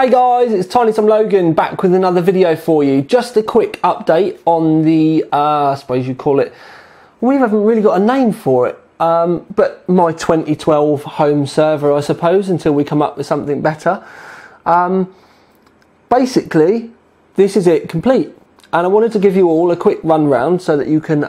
Hey guys, it's Tiny Tom Logan back with another video for you. Just a quick update on the, I suppose you'd call it, we haven't really got a name for it, but my 2012 home server, I suppose, until we come up with something better. Basically, this is it complete. And I wanted to give you all a quick run round so that you can,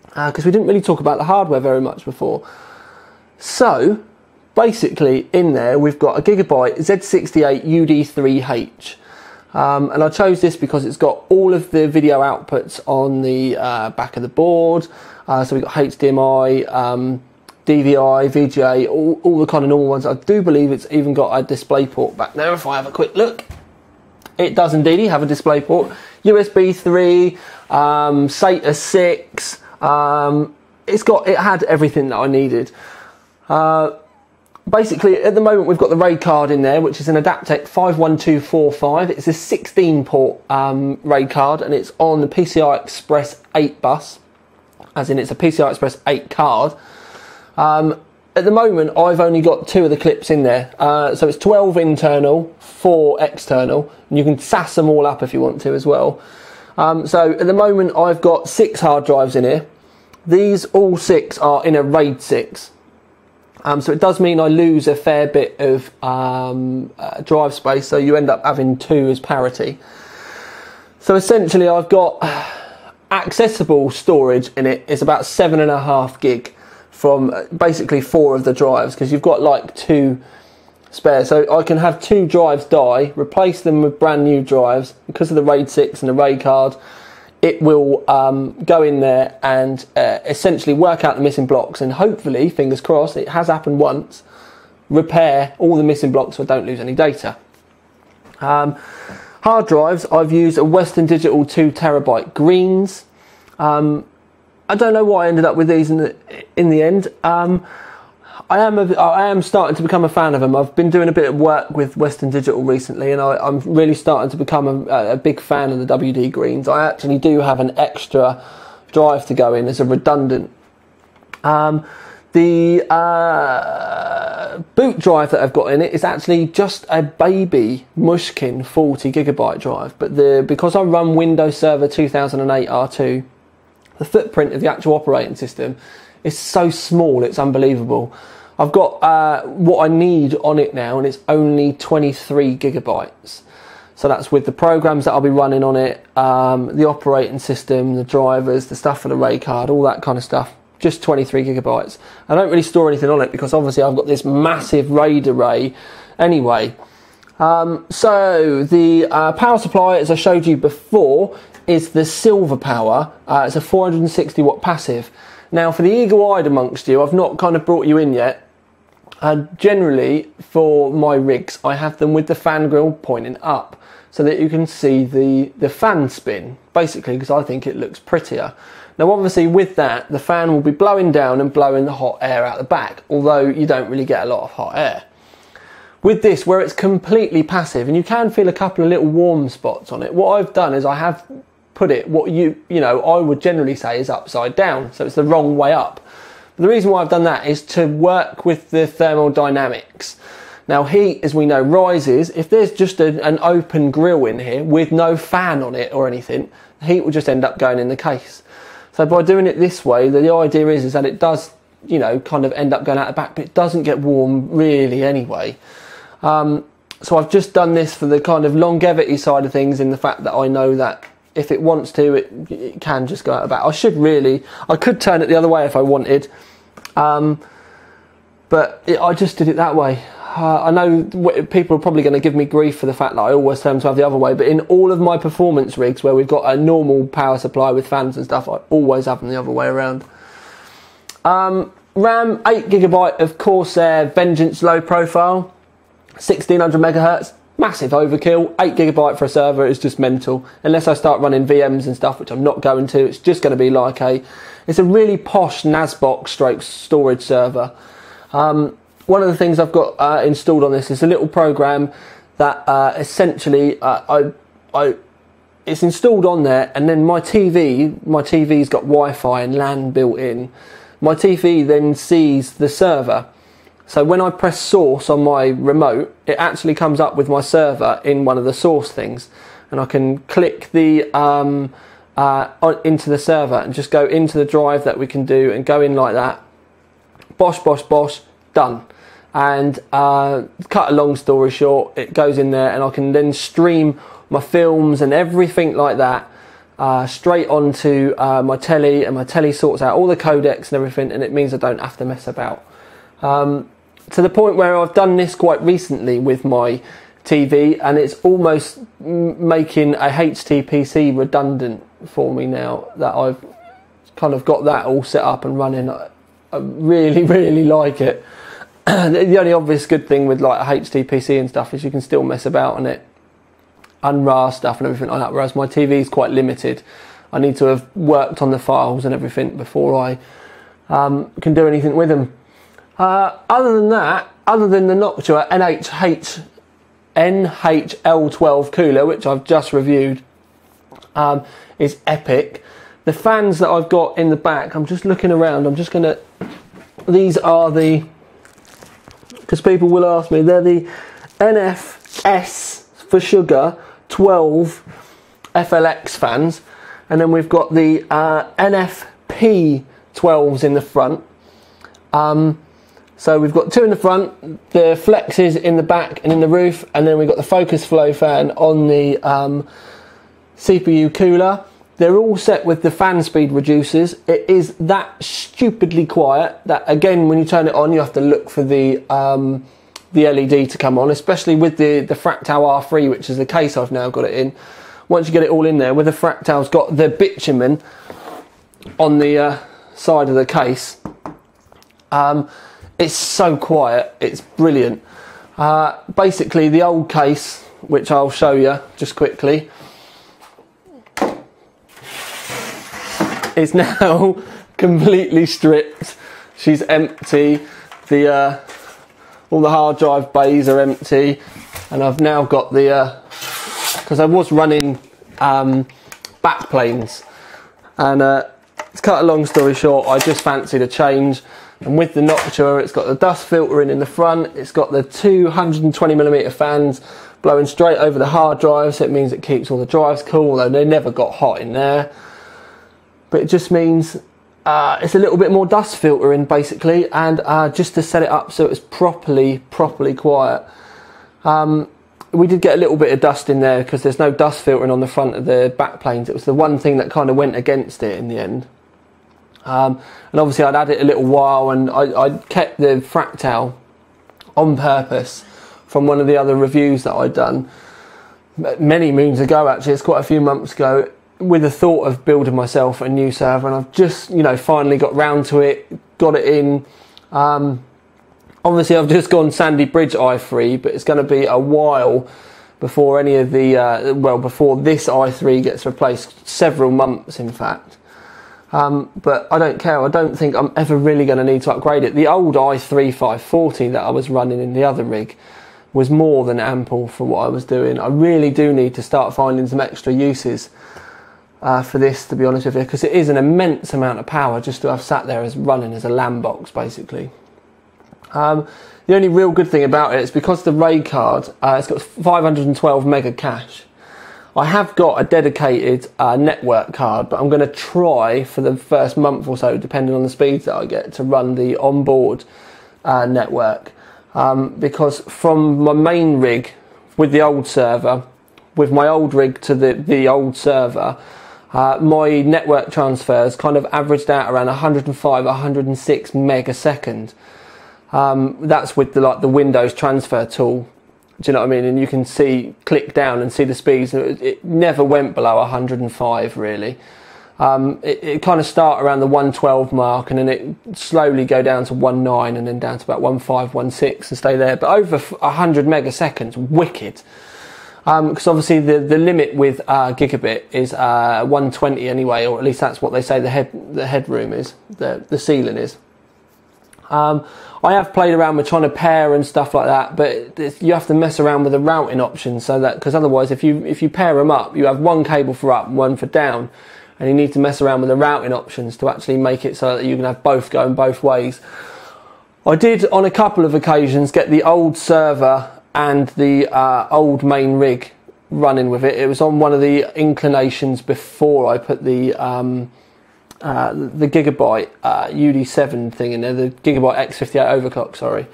because we didn't really talk about the hardware very much before. So, basically in there we've got a Gigabyte Z68 UD3H. And I chose this because it's got all of the video outputs on the back of the board. So we've got HDMI, DVI, VGA, all the kind of normal ones. I do believe it's even got a display port back there if I have a quick look. It does indeed have a display port. USB 3, SATA 6, it had everything that I needed. Basically, at the moment, we've got the RAID card in there, which is an Adaptec 51245. It's a 16-port RAID card, and it's on the PCI Express 8 bus, as in it's a PCI Express 8 card. At the moment, I've only got 2 of the clips in there. So it's 12 internal, 4 external, and you can SAS them all up if you want to as well. So at the moment, I've got 6 hard drives in here. These all 6 are in a RAID 6. So it does mean I lose a fair bit of drive space, so you end up having 2 as parity. So essentially I've got accessible storage in it. It's about 7.5 gig from basically 4 of the drives, because you've got like 2 spare. So I can have 2 drives die, replace them with brand new drives. Because of the RAID 6 and the RAID card, it will go in there and essentially work out the missing blocks, and hopefully, fingers crossed, it has happened once, repair all the missing blocks so I don't lose any data. Hard drives, I've used a Western Digital 2 terabyte greens. I don't know why I ended up with these in the end. I am starting to become a fan of them. I've been doing a bit of work with Western Digital recently, and I'm really starting to become a big fan of the WD greens. I actually do have an extra drive to go in as a redundant. The boot drive that I've got in it is actually just a baby Mushkin 40 gigabyte drive, but because I run Windows Server 2008 R2, the footprint of the actual operating system is so small, it's unbelievable. I've got what I need on it now, and it's only 23 gigabytes. So that's with the programs that I'll be running on it, the operating system, the drivers, the stuff for the RAID card, all that kind of stuff. Just 23 gigabytes. I don't really store anything on it because obviously I've got this massive RAID array anyway. So the power supply, as I showed you before, is the Silver Power. It's a 460 watt passive. Now, for the eagle-eyed amongst you, I've not kind of brought you in yet. Generally, for my rigs, I have them with the fan grill pointing up so that you can see the fan spin, basically, because I think it looks prettier. Now, obviously, with that, the fan will be blowing down and blowing the hot air out the back, although you don't really get a lot of hot air. With this, where it's completely passive, and you can feel a couple of little warm spots on it, what I've done is I have put it what you know I would generally say is upside down, so it's the wrong way up. But the reason why I've done that is to work with the thermal dynamics. Now, heat, as we know, rises. If there's just an open grill in here with no fan on it or anything, the heat will just end up going in the case. So by doing it this way, the idea is that it does, you know, kind of end up going out the back, but it doesn't get warm really anyway. So I've just done this for the kind of longevity side of things, in the fact that I know that if it wants to, it can just go out the back. I could turn it the other way if I wanted, but I just did it that way. I know people are probably going to give me grief for the fact that I always tell them to have the other way, but in all of my performance rigs where we've got a normal power supply with fans and stuff, I always have them the other way around. RAM, 8GB of Corsair Vengeance low profile, 1600 megahertz. Massive overkill. 8GB for a server is just mental. Unless I start running VMs and stuff, which I'm not going to. It's just going to be like it's a really posh NAS box stroke storage server. One of the things I've got installed on this is a little program that essentially it's installed on there, and then my TV's got Wi-Fi and LAN built in. My TV then sees the server So when I press source on my remote, it actually comes up with my server in one of the source things, and I can click the into the server and just go into the drive that we can do and go in like that. Bosh, bosh, bosh, done. And cut a long story short, it goes in there, and I can then stream my films and everything like that straight onto my telly, and my telly sorts out all the codecs and everything, and it means I don't have to mess about. To the point where I've done this quite recently with my TV, and it's almost making a HTPC redundant for me now that I've kind of got that all set up and running. I really, really like it. The only obvious good thing with like a HTPC and stuff is you can still mess about on it, unrar stuff and everything like that, whereas my TV is quite limited. I need to have worked on the files and everything before I can do anything with them. Other than that, other than the Noctua NHL12 cooler, which I've just reviewed, is epic. The fans that I've got in the back, I'm just looking around, I'm just going to, these are the, because people will ask me, they're the NFS for sugar 12 FLX fans, and then we've got the NFP 12s in the front. So we've got two in the front, the flexes in the back and in the roof, and then we've got the focus flow fan on the CPU cooler. They're all set with the fan speed reducers. It is that stupidly quiet that, again, when you turn it on, you have to look for the LED to come on, especially with the Fractal R3, which is the case I've now got it in. Once you get it all in there, where the Fractal's got the bitumen on the side of the case, it's so quiet, it's brilliant. Basically, the old case, which I'll show you just quickly, is now completely stripped. She's empty. All the hard drive bays are empty, and I've now got the because I was running backplanes, and to cut a long story short, I just fancied a change. And with the Noctua, it's got the dust filtering in the front, it's got the 220mm fans blowing straight over the hard drive, so it means it keeps all the drives cool, although they never got hot in there. But it just means it's a little bit more dust filtering, basically, and just to set it up so it's properly quiet. We did get a little bit of dust in there because there's no dust filtering on the front of the backplanes. It was the one thing that kind of went against it in the end. And obviously I'd had it a little while, and I kept the Fractal on purpose from one of the other reviews that I'd done many moons ago, actually. It's quite a few months ago, with the thought of building myself a new server, and I've just, finally got round to it, got it in. Obviously I've just gone Sandy Bridge i3, but it's going to be a while before any of the, before this i3 gets replaced, several months in fact. But I don't care. I don't think I'm ever really going to need to upgrade it. The old i3 540 that I was running in the other rig was more than ample for what I was doing. I really do need to start finding some extra uses for this, to be honest with you, because it is an immense amount of power just to have sat there as running as a LAN box, basically. The only real good thing about it is because the RAID card, it's got 512 mega cache. I have got a dedicated network card, but I'm going to try for the first month or so, depending on the speeds that I get, to run the onboard network. Because from my main rig with the old server, with my old rig to the old server, my network transfers kind of averaged out around 105, 106 meg a second. That's with the Windows transfer tool. Do you know what I mean? And you can click down and see the speeds. It never went below 105 really. It kind of start around the 112 mark, and then it slowly go down to 19, and then down to about 15, 16 and stay there. But over 100 megaseconds, wicked. Because obviously the limit with gigabit is 120 anyway, or at least that's what they say the headroom is, the ceiling is. I have played around with trying to pair and stuff like that, but you have to mess around with the routing options, so that, because otherwise if you pair them up, you have one cable for up and one for down, and you need to mess around with the routing options to actually make it so that you can have both going both ways. I did on a couple of occasions get the old server and the old main rig running with it. It was on one of the inclinations before I put the Gigabyte UD7 thing in there, the Gigabyte X58 overclock, sorry.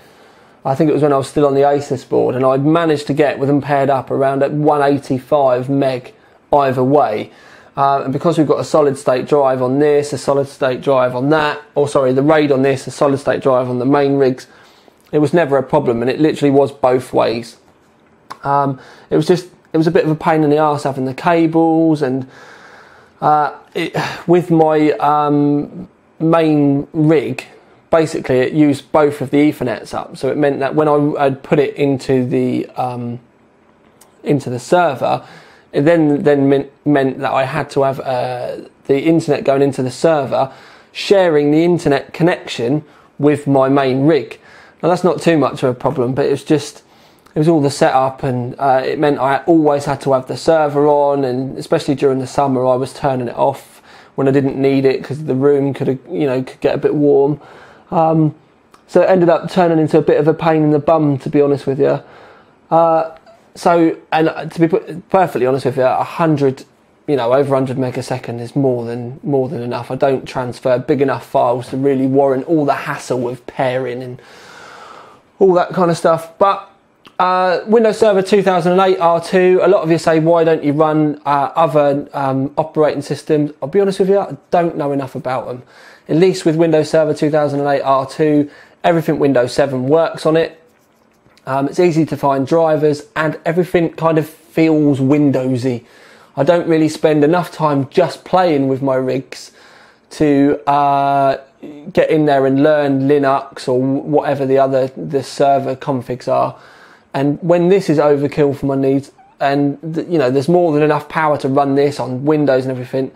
I think it was when I was still on the Asus board, and I'd managed to get with them paired up around at 185 meg either way. And because we've got a solid state drive on this, a solid state drive on that, or sorry, the RAID on this, a solid state drive on the main rigs, it was never a problem, and it literally was both ways. It was a bit of a pain in the arse having the cables, and with my main rig, basically it used both of the Ethernets up, so it meant that when I'd put it into the server, it then meant that I had to have the internet going into the server, sharing the internet connection with my main rig. Now that's not too much of a problem, but it was all the setup, and it meant I always had to have the server on, and especially during the summer I was turning it off when I didn't need it because the room could get a bit warm. So it ended up turning into a bit of a pain in the bum, to be honest with you. So, and to be perfectly honest with you, 100, over 100 megasecond is more than enough. I don't transfer big enough files to really warrant all the hassle with pairing and all that kind of stuff. But Windows Server 2008 R2, a lot of you say, why don't you run other operating systems? I'll be honest with you, I don't know enough about them. At least with Windows Server 2008 R2, everything Windows 7 works on it. It's easy to find drivers, and everything kind of feels Windowsy. I don't really spend enough time just playing with my rigs to get in there and learn Linux or whatever the server configs are. And when this is overkill for my needs, and there's more than enough power to run this on Windows and everything,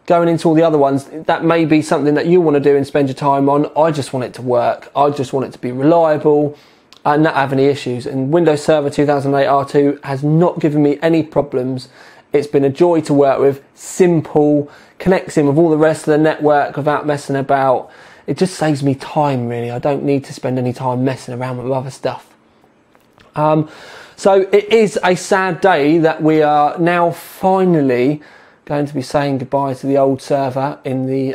going into all the other ones, that may be something that you want to do and spend your time on. I just want it to work. I just want it to be reliable and not have any issues. And Windows Server 2008 R2 has not given me any problems. It's been a joy to work with, simple, connects in with all the rest of the network without messing about. It just saves me time, really. I don't need to spend any time messing around with other stuff. So it is a sad day that we are now finally going to be saying goodbye to the old server in the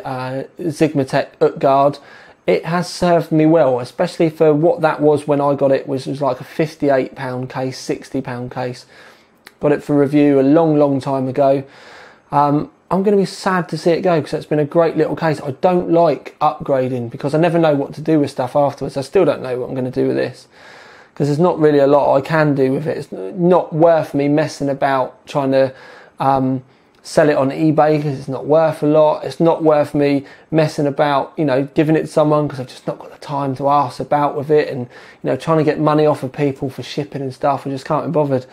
Sigmatech Utgard. It has served me well, especially for what that was when I got it, which was like a £58 case, £60 case. Got it for review a long time ago. I'm going to be sad to see it go because it's been a great little case. I don't like upgrading because I never know what to do with stuff afterwards. I still don't know what I'm going to do with this because there's not really a lot I can do with it. It's not worth me messing about trying to sell it on eBay because it's not worth a lot. It's not worth me messing about, giving it to someone because I've just not got the time to ask about with it, and trying to get money off of people for shipping and stuff. I just can't be bothered.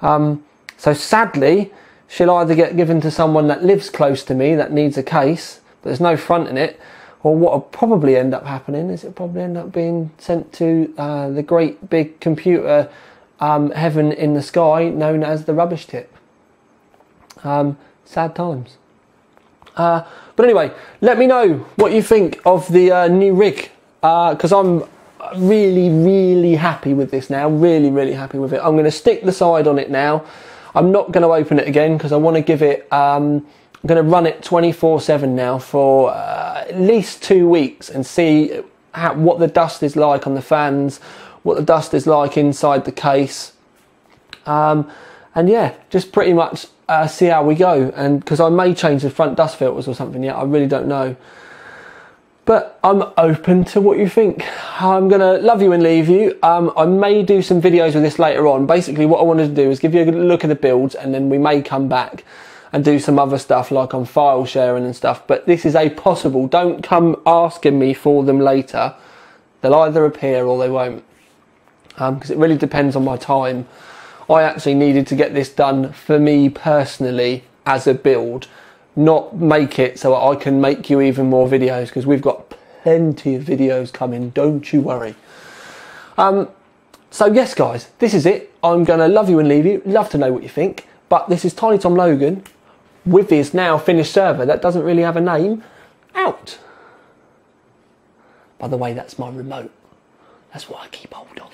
So sadly, she'll either get given to someone that lives close to me that needs a case, but there's no front in it, or what will probably end up happening is it'll probably end up being sent to the great big computer heaven in the sky known as the rubbish tip. Sad times. But anyway, let me know what you think of the new rig, because I'm really happy with this now. Really happy with it. I'm going to stick the side on it now. I'm not going to open it again because I want to give it I'm going to run it 24/7 now for at least 2 weeks and see what the dust is like on the fans, what the dust is like inside the case, and yeah, just pretty much see how we go. And because I may change the front dust filters or something yet, I really don't know. But I'm open to what you think. I'm going to love you and leave you. I may do some videos with this later on. Basically what I wanted to do is give you a look at the builds, and then we may come back and do some other stuff like on file sharing and stuff. But this is a possible. Don't come asking me for them later. They'll either appear or they won't. Because it really depends on my time. I actually needed to get this done for me personally as a build, not make it so I can make you even more videos, because we've got plenty of videos coming, don't you worry. So yes guys, this is it. I'm going to love you and leave you. Love to know what you think. But this is Tiny Tom Logan with his now finished server that doesn't really have a name, out. By the way, that's my remote. That's what I keep hold of.